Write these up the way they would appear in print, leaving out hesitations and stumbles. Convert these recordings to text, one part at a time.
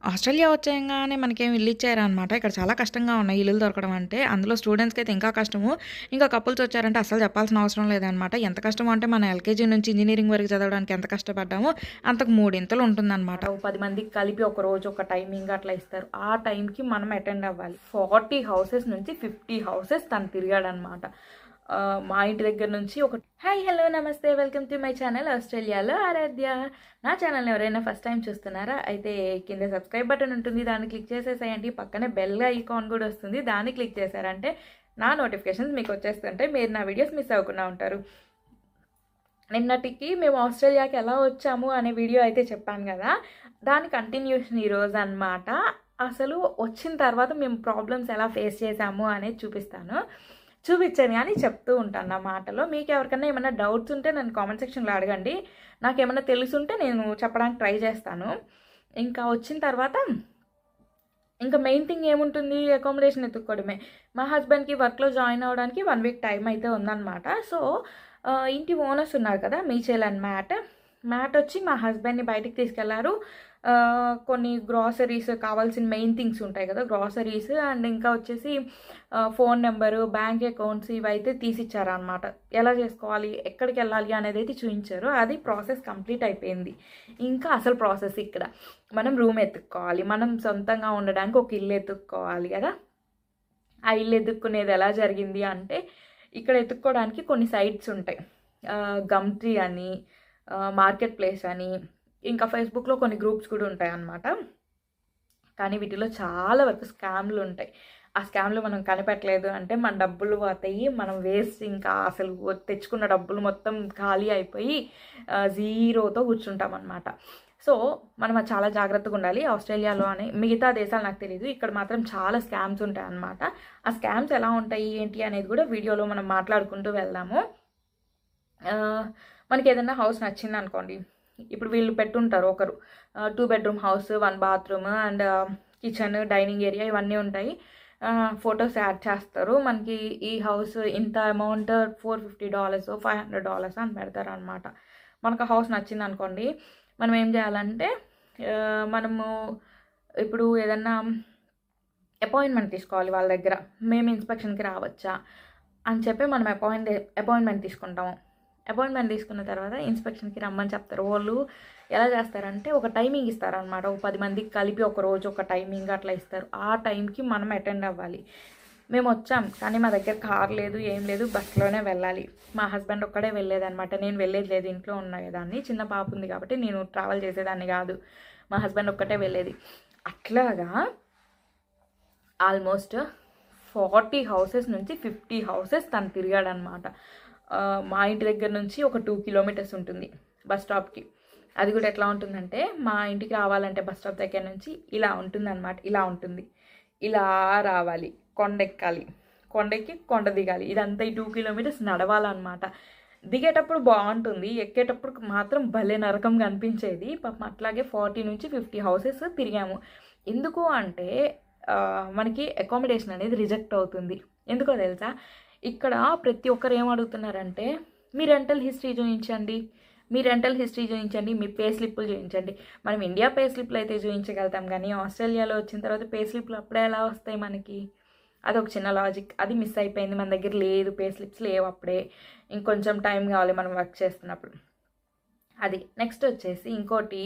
Australia వచ్చేయంగానే మనకేం ఇల్లు ఇచ్చారనమాట. ఇక్కడ చాలా కష్టంగా ఉన్నాయి ఇల్లులు దొరకడం అంటే. అందులో స్టూడెంట్స్‌కైతే ఇంకా కష్టము. ఇంకా కపుల్స్ వచ్చారంటే అస్సలు చెప్పాల్సిన అవసరం లేదనమాట. ఎంత కష్టమో అంటే మన ఎల్‌కేజీ నుంచి ఇంజినీరింగ్ వరకు చదవడానికి ఎంత కష్టపడ్డామో అంతకు మూడింతలు ఉంటుందనమాట. 10 మందికి కలిపి ఒక రోజు ఒక టైమింగ్ అట్లా ఇస్తారు. ఆ టైంకి మనం అటెండ్ అవ్వాలి. 40 హౌసెస్ నుంచి 50 హౌసెస్ తను తిరిగాడనమాట. మా ఇంటి దగ్గర నుంచి ఒక హాయ్ హలో నమస్తే వెల్కమ్ టు మై ఛానల్ ఆస్ట్రేలియాలో ఆరాధ్య. నా ఛానల్ని ఎవరైనా ఫస్ట్ టైం చూస్తున్నారా అయితే కింద సబ్స్క్రైబ్ బటన్ ఉంటుంది, దాన్ని క్లిక్ చేసేసేయండి. పక్కనే బెల్ ఐకాన్ కూడా వస్తుంది, దాన్ని క్లిక్ చేశారంటే నా నోటిఫికేషన్స్ మీకు వచ్చేస్తుంటే మీరు నా వీడియోస్ మిస్ అవ్వకుండా ఉంటారు. నిన్నటికి మేము ఆస్ట్రేలియాకి ఎలా వచ్చాము అనే వీడియో అయితే చెప్పాను కదా, దాని కంటిన్యూషన్ ఈరోజు అనమాట. అసలు వచ్చిన తర్వాత మేము ప్రాబ్లమ్స్ ఎలా ఫేస్ చేసాము అనేది చూపించాను కానీ చెప్తూ ఉంటాను నా మాటలో. మీకు ఎవరికైనా ఏమైనా డౌట్స్ ఉంటే నన్ను కామెంట్ సెక్షన్లో అడగండి. నాకు ఏమైనా తెలుసుంటే నేను చెప్పడానికి ట్రై చేస్తాను. ఇంకా వచ్చిన తర్వాత ఇంకా మెయిన్ థింగ్ ఏముంటుంది, అకామిడేషన్ ఎత్తుక్కోవడమే. మా హస్బెండ్కి వర్క్లో జాయిన్ అవ్వడానికి 1 వీక్ టైం అయితే ఉందన్నమాట. సో ఇంటి ఓనర్స్ ఉన్నారు కదా, మీచేల్ అండ్ మ్యాట్ వచ్చి మా హస్బెండ్ని బయటికి తీసుకెళ్లారు. కొన్ని గ్రాసరీస్ కావాల్సిన మెయిన్ థింగ్స్ ఉంటాయి కదా, గ్రాసరీస్ అండ్ ఇంకా వచ్చేసి ఫోన్ నెంబరు, బ్యాంక్ అకౌంట్స్ ఇవైతే తీసిచ్చారనమాట. ఎలా చేసుకోవాలి, ఎక్కడికి వెళ్ళాలి అనేది అయితే చూపించారు. అది ప్రాసెస్ కంప్లీట్ అయిపోయింది. ఇంకా అసలు ప్రాసెస్ ఇక్కడ మనం రూమ్ ఎత్తుక్కోవాలి. మనం సొంతంగా ఉండడానికి ఒక ఇల్లు ఎత్తుక్కోవాలి కదా. ఆ ఇల్లు ఎత్తుక్కునేది ఎలా జరిగింది అంటే, ఇక్కడ ఎత్తుక్కోవడానికి కొన్ని సైట్స్ ఉంటాయి. గమ్ట్రీ అని, మార్కెట్ ప్లేస్ అని, ఇంకా ఫేస్బుక్లో కొన్ని గ్రూప్స్ కూడా ఉంటాయి అన్నమాట. కానీ వీటిలో చాలా వరకు స్కామ్లు ఉంటాయి. ఆ స్కామ్లు మనం కనిపెట్టలేదు అంటే మన డబ్బులు పోతాయి, మనం వేస్ట్, ఇంకా అసలు తెచ్చుకున్న డబ్బులు మొత్తం ఖాళీ అయిపోయి జీరోతో కూర్చుంటాం అన్నమాట. సో మనం చాలా జాగ్రత్తగా ఉండాలి. ఆస్ట్రేలియాలో అని మిగతా దేశాలు నాకు తెలియదు, ఇక్కడ మాత్రం చాలా స్కామ్స్ ఉంటాయి అన్నమాట. ఆ స్కామ్స్ ఎలా ఉంటాయి ఏంటి అనేది కూడా వీడియోలో మనం మాట్లాడుకుంటూ వెళ్దాము. మనకి ఏదైనా హౌస్ నచ్చింది అనుకోండి, ఇప్పుడు వీళ్ళు పెట్టుంటారు ఒకరు 2 bedroom house, 1 bathroom and kitchen, dining area ఇవన్నీ ఉంటాయి. ఫొటోస్ యాడ్ చేస్తారు. మనకి ఈ హౌస్ ఇంత అమౌంట్ $450 $500 అని పెడతారు అనమాట. మనకు హౌస్ నచ్చింది అనుకోండి, మనం ఏం చేయాలంటే మనము ఇప్పుడు ఏదన్నా అపాయింట్మెంట్ తీసుకోవాలి వాళ్ళ దగ్గర. మేము ఇన్స్పెక్షన్కి రావచ్చా అని చెప్పి మనం అపాయింట్మెంట్ తీసుకుంటాము. అపాయింట్మెంట్ తీసుకున్న తర్వాత ఇన్స్పెక్షన్కి రమ్మని చెప్తారు. వాళ్ళు ఎలా చేస్తారంటే ఒక టైమింగ్ ఇస్తారనమాట. ఒక 10 మందికి కలిపి ఒక రోజు ఒక టైమింగ్ అట్లా ఇస్తారు. ఆ టైంకి మనం అటెండ్ అవ్వాలి. మేము వచ్చాం కానీ మా దగ్గర కార్ లేదు, ఏం లేదు, బస్సులోనే వెళ్ళాలి. మా హస్బెండ్ ఒక్కడే వెళ్ళేదనమాట. నేను వెళ్ళేది లేదు, ఇంట్లో ఉన్నదాన్ని. చిన్న పాప ఉంది కాబట్టి నేను ట్రావెల్ చేసేదాన్ని కాదు. మా హస్బెండ్ ఒక్కటే వెళ్ళేది. అట్లాగా ఆల్మోస్ట్ 40 హౌసెస్ నుంచి 50 హౌసెస్ తను తిరిగాడనమాట. మా ఇంటి దగ్గర నుంచి ఒక 2 కిలోమీటర్స్ ఉంటుంది బస్ స్టాప్కి. అది కూడా ఎట్లా ఉంటుందంటే, మా ఇంటికి రావాలంటే బస్ స్టాప్ దగ్గర నుంచి ఇలా ఉంటుందన్నమాట. ఇలా ఉంటుంది, ఇలా రావాలి, కొండెక్కాలి, కొండెక్కి కొండ దిగాలి. ఇదంతా ఈ 2 కిలోమీటర్స్ నడవాలన్నమాట. దిగేటప్పుడు బాగుంటుంది, ఎక్కేటప్పుడు మాత్రం భలే నరకంగా అనిపించేది. పాపం అట్లాగే 40 నుంచి 50 హౌసెస్ తిరిగాము. ఎందుకు అంటే మనకి అకామిడేషన్ అనేది రిజెక్ట్ అవుతుంది. ఎందుకో తెలుసా, ఇక్కడ ప్రతి ఒక్కరు ఏం అడుగుతున్నారంటే మీ రెంటల్ హిస్టరీ చూపించండి, మీ పే స్లిప్పులు చూపించండి. మనం ఇండియా పే స్లిప్లు అయితే చూపించగలుగుతాం, కానీ ఆస్ట్రేలియాలో వచ్చిన తర్వాత పే స్లిప్లు అప్పుడే ఎలా వస్తాయి మనకి? అదొక చిన్న లాజిక్, అది మిస్ అయిపోయింది. మన దగ్గర లేదు, పే స్లిప్స్ లేవు అప్పుడే. ఇంకొంచెం టైం కావాలి మనం వర్క్ చేస్తున్నప్పుడు. అది నెక్స్ట్ వచ్చేసి ఇంకోటి,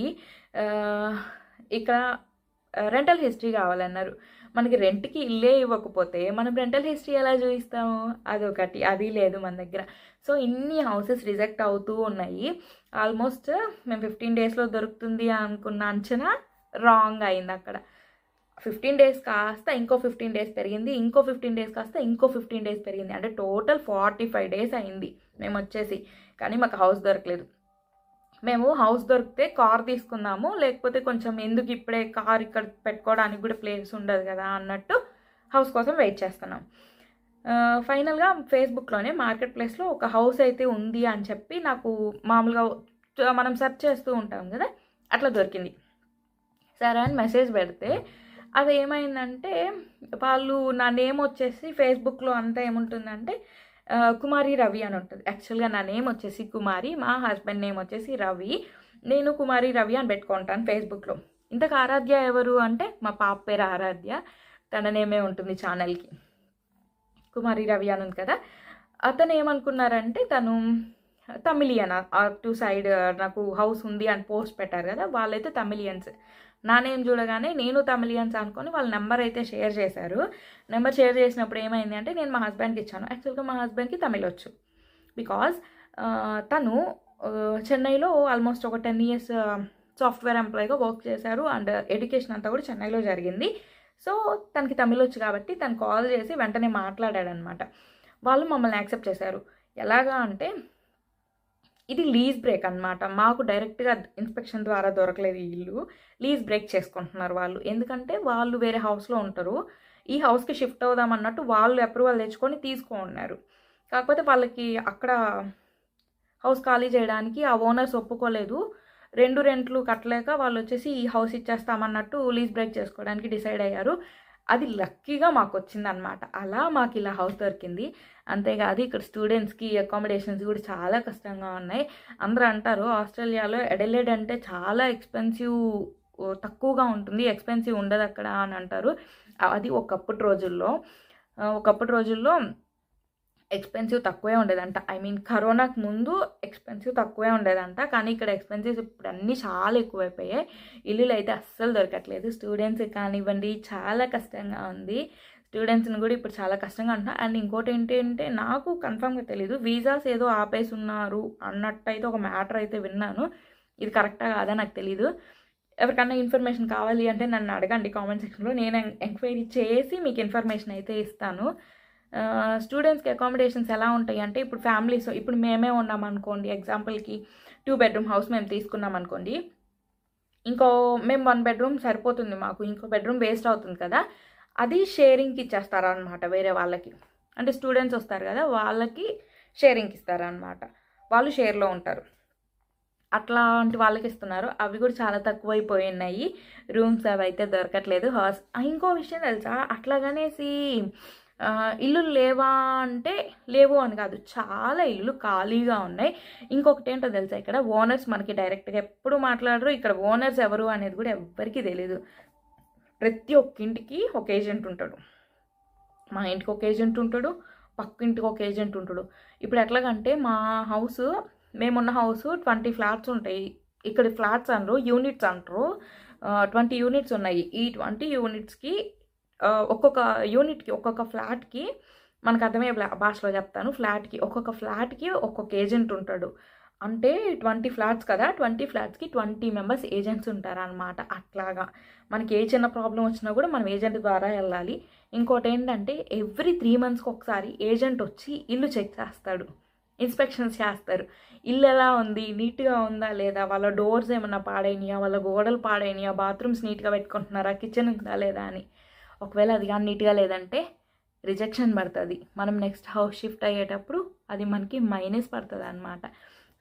ఇక్కడ రెంటల్ హిస్టరీ కావాలన్నారు. మనకి రెంట్కి ఇల్లే ఇవ్వకపోతే మనం రెంటల్ హిస్టరీ ఎలా చూపిస్తాము? అదొకటి, అది లేదు మన దగ్గర. సో ఇన్ని హౌసెస్ రిజెక్ట్ అవుతూ ఉన్నాయి. ఆల్మోస్ట్ మేము 15 డేస్లో దొరుకుతుంది అనుకున్న అంచనా రాంగ్ అయింది. అక్కడ 15 డేస్ కాస్త ఇంకో 15 డేస్ పెరిగింది, ఇంకో 15 డేస్ కాస్త ఇంకో 15 డేస్ పెరిగింది. అంటే టోటల్ 45 డేస్ అయింది మేము వచ్చేసి. కానీ మాకు హౌస్ దొరకలేదు. మేము హౌస్ దొరికితే కార్ తీసుకుందాము, లేకపోతే కొంచెం ఎందుకు ఇప్పుడే కార్ ఇక్కడ పెట్టుకోవడానికి కూడా ప్లేస్ ఉండదు కదా అన్నట్టు హౌస్ కోసం వెయిట్ చేస్తున్నాం. ఫైనల్గా ఫేస్బుక్లోనే మార్కెట్ ప్లేస్లో ఒక హౌస్ అయితే ఉంది అని చెప్పి, నాకు మామూలుగా మనం సెర్చ్ చేస్తూ ఉంటాం కదా, అట్లా దొరికింది. సరే అని మెసేజ్ పెడితే అది ఏమైందంటే, వాళ్ళు నా నేమ్ వచ్చేసి ఫేస్బుక్లో అంతా ఏముంటుందంటే కుమారి రవి అని ఉంటుంది. యాక్చువల్గా నా నేమ్ వచ్చేసి కుమారి, మా హస్బెండ్ నేమ్ వచ్చేసి రవి. నేను కుమారి రవి అని పెట్టుకుంటాను ఫేస్బుక్లో. ఇంతకు ఆరాధ్య ఎవరు అంటే మా పాప పేరు ఆరాధ్య, తన నేమే ఉంటుంది ఛానల్కి. కుమారి రవి అని ఉంది కదా, అతను ఏమనుకున్నారంటే తను తమిళియన్, అటు సైడ్ నాకు హౌస్ ఉంది అని పోస్ట్ పెట్టారు కదా, వాళ్ళైతే తమిళియన్స్. నా నేమ్ చూడగానే నేను తమిళియన్స్ అనుకొని వాళ్ళ నెంబర్ అయితే షేర్ చేశారు. నెంబర్ షేర్ చేసినప్పుడు ఏమైంది అంటే నేను మా హస్బెండ్కి ఇచ్చాను. యాక్చువల్గా మా హస్బెండ్కి తమిళ్ వచ్చు, బికాజ్ తను చెన్నైలో ఆల్మోస్ట్ ఒక 10 years సాఫ్ట్వేర్ ఎంప్లాయీగా వర్క్ చేశారు అండ్ ఎడ్యుకేషన్ అంతా కూడా చెన్నైలో జరిగింది. సో తనకి తమిళ్ వచ్చు కాబట్టి తను కాల్ చేసి వెంటనే మాట్లాడాడనమాట. వాళ్ళు మమ్మల్ని యాక్సెప్ట్ చేశారు. ఎలాగా అంటే ఇది లీజ్ బ్రేక్ అనమాట. మాకు డైరెక్ట్గా ఇన్స్పెక్షన్ ద్వారా దొరకలేదు ఈ ఇల్లు, లీజ్ బ్రేక్ చేసుకుంటున్నారు వాళ్ళు. ఎందుకంటే వాళ్ళు వేరే హౌస్లో ఉంటారు, ఈ హౌస్కి షిఫ్ట్ అవుదామన్నట్టు వాళ్ళు అప్రూవల్ తెచ్చుకొని తీసుకున్నారు. కాకపోతే వాళ్ళకి అక్కడ హౌస్ ఖాళీ చేయడానికి ఆ ఓనర్స్ ఒప్పుకోలేదు. 2 రెంట్లు కట్టలేక వాళ్ళు వచ్చేసి ఈ హౌస్ ఇచ్చేస్తామన్నట్టు లీజ్ బ్రేక్ చేసుకోవడానికి డిసైడ్ అయ్యారు. అది లక్కీగా మాకు వచ్చిందనమాట. అలా మాకు ఇలా హౌస్ దొరికింది. అంతేకాదు ఇక్కడ స్టూడెంట్స్కి అకామిడేషన్స్ కూడా చాలా కష్టంగా ఉన్నాయి. అందరూ అంటారు ఆస్ట్రేలియాలో ఎడెలైడ్ అంటే చాలా ఎక్స్పెన్సివ్, తక్కువగా ఉంటుంది, ఎక్స్పెన్సివ్ ఉండదు అక్కడ అని అంటారు. అది ఒకప్పటి రోజుల్లో ఎక్స్పెన్సివ్ తక్కువే ఉండేదంట. ఐ మీన్ కరోనాకు ముందు ఎక్స్పెన్సివ్ తక్కువే ఉండేదంట, కానీ ఇక్కడ ఎక్స్పెన్సివ్స్ ఇప్పుడు అన్నీ చాలా ఎక్కువైపోయాయి. ఇల్లులు అయితే అస్సలు దొరకట్లేదు. స్టూడెంట్స్కి కానివ్వండి చాలా కష్టంగా ఉంది. స్టూడెంట్స్ని కూడా ఇప్పుడు చాలా కష్టంగా అంటున్నా. అండ్ ఇంకోటి ఏంటంటే నాకు కన్ఫామ్గా తెలీదు, వీసాస్ ఏదో ఆపేసి ఉన్నారు అన్నట్టు అయితే ఒక మ్యాటర్ అయితే విన్నాను. ఇది కరెక్టా కాదా నాకు తెలీదు. ఎవరికన్నా ఇన్ఫర్మేషన్ కావాలి అంటే నన్ను అడగండి కామెంట్ సెక్షన్లో, నేను ఎంక్వైరీ చేసి మీకు ఇన్ఫర్మేషన్ అయితే ఇస్తాను. స్టూడెంట్స్కి అకామిడేషన్స్ ఎలా ఉంటాయి అంటే ఇప్పుడు ఫ్యామిలీస్, ఇప్పుడు మేమే ఉన్నాం అనుకోండి, ఎగ్జాంపుల్కి 2 bedroom హౌస్ మేము తీసుకున్నాం అనుకోండి, మేము 1 bedroom సరిపోతుంది మాకు, ఇంకో బెడ్రూమ్ వేస్ట్ అవుతుంది కదా, అది షేరింగ్కి ఇచ్చేస్తారనమాట వేరే వాళ్ళకి. అంటే స్టూడెంట్స్ వస్తారు కదా వాళ్ళకి షేరింగ్కి ఇస్తారనమాట, వాళ్ళు షేర్లో ఉంటారు, అట్లాంటి వాళ్ళకి ఇస్తున్నారు. అవి కూడా చాలా తక్కువైపోయినాయి రూమ్స్, అవి అయితే దొరకట్లేదు. ఇంకో విషయం తెలుసా, అట్లాగనేసి ఇల్లు లేవా అంటే లేవు అని కాదు, చాలా ఇల్లు ఖాళీగా ఉన్నాయి. ఇంకొకటి ఏంటో తెలుసా, ఇక్కడ ఓనర్స్ మనకి డైరెక్ట్గా ఎప్పుడు మాట్లాడరు. ఇక్కడ ఓనర్స్ ఎవరు అనేది కూడా ఎవరికి తెలీదు. ప్రతి ఒక్క ఇంటికి ఒక ఏజెంట్ ఉంటాడు. మా ఇంటికి ఒక ఏజెంట్ ఉంటాడు, పక్క ఇంటికి ఒక ఏజెంట్ ఉంటాడు. ఇప్పుడు ఎట్లాగంటే మా హౌస్, మేమున్న హౌస్ 20 flats ఉంటాయి. ఇక్కడ ఫ్లాట్స్ అనరు, యూనిట్స్ అంటారు. 20 units ఉన్నాయి. ఈ 20 unitsకి ఒక్కొక్క యూనిట్కి, ఒక్కొక్క ఫ్లాట్కి, మనకు అర్థమయ్యే భాషలో చెప్తాను, ఒక్కొక్క ఫ్లాట్కి ఒక్కొక్క ఏజెంట్ ఉంటాడు. అంటే 20 flats కదా, 20 flatsకి 20 members ఏజెంట్స్ ఉంటారనమాట. అట్లాగా మనకి ఏ చిన్న ప్రాబ్లం వచ్చినా కూడా మనం ఏజెంట్ ద్వారా వెళ్ళాలి. ఇంకోటి ఏంటంటే ఎవ్రీ 3 monthsకి ఒకసారి ఏజెంట్ వచ్చి ఇల్లు చెక్ చేస్తాడు, ఇన్స్పెక్షన్స్ చేస్తారు. ఇల్లు ఎలా ఉంది, నీట్గా ఉందా లేదా, వాళ్ళ డోర్స్ ఏమన్నా పాడైనాయా, వాళ్ళ గోడలు పాడైనాయా, బాత్రూమ్స్ నీట్గా పెట్టుకుంటున్నారా, కిచెన్ ఉందా లేదా అని. ఒకవేళ అది కానీ నీట్గా లేదంటే రిజెక్షన్ పడుతుంది. మనం నెక్స్ట్ హౌస్ షిఫ్ట్ అయ్యేటప్పుడు అది మనకి మైనస్ పడుతుంది అనమాట.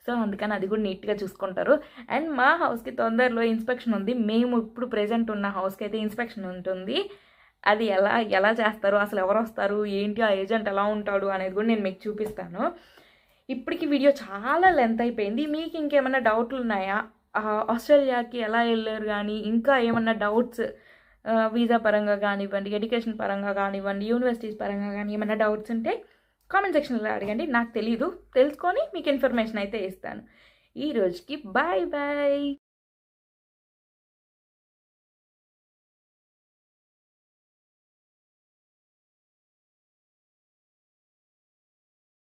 సో అందుకని అది కూడా నీట్గా చూసుకుంటారు. అండ్ మా హౌస్కి తొందరలో ఇన్స్పెక్షన్ ఉంది. మేము ఇప్పుడు ప్రెజెంట్ ఉన్న హౌస్కి అయితే ఇన్స్పెక్షన్ ఉంటుంది. అది ఎలా చేస్తారు, అసలు ఎవరు వస్తారు, ఏంటి, ఆ ఏజెంట్ ఎలా ఉంటాడు అనేది కూడా నేను మీకు చూపిస్తాను. ఇప్పటికి వీడియో చాలా లెంత్ అయిపోయింది. మీకు ఇంకేమైనా డౌట్లు ఉన్నాయా, ఆస్ట్రేలియాకి ఎలా వెళ్ళారు కానీ ఇంకా ఏమన్నా డౌట్స్, వీసా పరంగా కానివ్వండి, ఎడ్యుకేషన్ పరంగా కానివ్వండి, యూనివర్సిటీస్ పరంగా కానీ ఏమైనా డౌట్స్ ఉంటే కామెంట్ సెక్షన్లో అడగండి. నాకు తెలీదు, తెలుసుకొని మీకు ఇన్ఫర్మేషన్ అయితే ఇస్తాను. ఈ రోజుకి బాయ్ బాయ్.